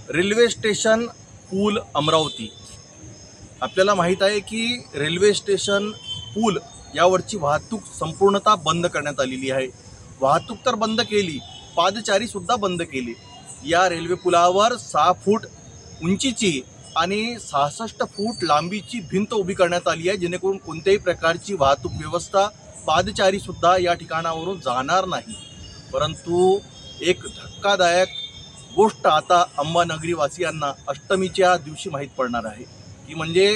Railway station पूल अमरावती। आपल्याला माहीत आहे की रेल्वे स्टेशन पूल यावरची वाहतूक संपूर्णतः बंद करण्यात आलेली आहे। वाहतूक तर बंद केली, पादचारी सुद्धा बंद केली। या रेल्वे पुलावर 6 फूट उंचीची आणि 66 फूट लांबीची भिंत उभी करण्यात आली आहे, जेणेकरून कोणत्याही प्रकारची वाहतूक व्यवस्था, पादचारी सुद्धा या ठिकाणावरून जाणार नाही। परंतु एक धक्कादायक गोष्ट आता अंबानगरी वासियांना अष्टमीच्या दिवशी माहीत पडणार आहे, की म्हणजे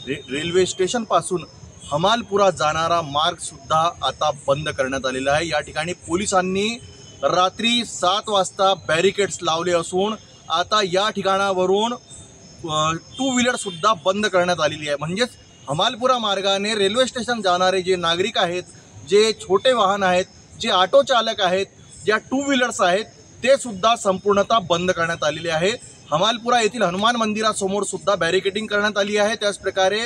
रेल्वे स्टेशनपासून हमालपुरा जाणारा मार्ग सुद्धा आता बंद करण्यात आलेला आहे। या ठिकाणी पोलिसांनी रात्री 7 वाजता बॅरिकेड्स लावले असून आता या ठिकाणावरून 2 व्हीलर सुद्धा बंद करण्यात आलेली आहे। म्हणजेच हमालपुरा मार्गाने रेल्वे स्टेशन जाणारे जे नागरिक आहेत, जे छोटे वाहन आहेत, जे ऑटो चालक आहेत, ज्या 2 व्हीलर्स आहेत, ते सुद्धा संपूर्णतः बंद करण्यात आलेले आहे। हमालपुरा येथील हनुमान मंदिरासमोर सुद्धा बॅरिकेडिंग करण्यात आली आहे। त्याच प्रकारे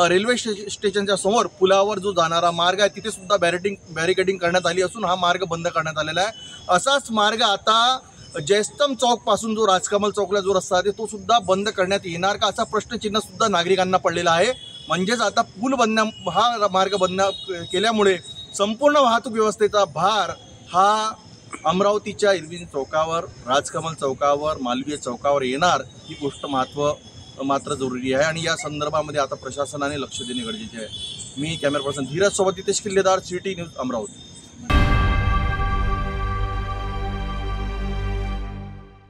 रेल्वे स्टेशनच्या समोर पुलावर जो जाणारा मार्ग आहे तिथे सुद्धा बॅरिकेडिंग करण्यात आली असून हा मार्ग बंद करण्यात आलेला आहे। असाच मार्ग आता जयस्तंभ चौक पासून जो राजकमल चौकला जो रस्ता आहे तो सुद्धा बंद करण्यात येणार का, असा प्रश्नचिन्ह सुद्धा नागरिकांना पडलेला आहे। म्हणजेच आता पूल बंद, हा मार्ग बंद केल्यामुळे संपूर्ण वाहतूक व्यवस्थेचा भार हा अमरावतीच्या इरविन चौकावर, राजकमल चौकावर, मालवीय चौकावर येणार, ही गोष्ट मात्र जरुरी आहे आणि या संदर्भामध्ये आता प्रशासनाने लक्ष देणे गरजेचे आहे। मी कॅमेरा पर्सन धीरज सोबत नितेश किल्लेदार, सिटी न्यूज अमरावती।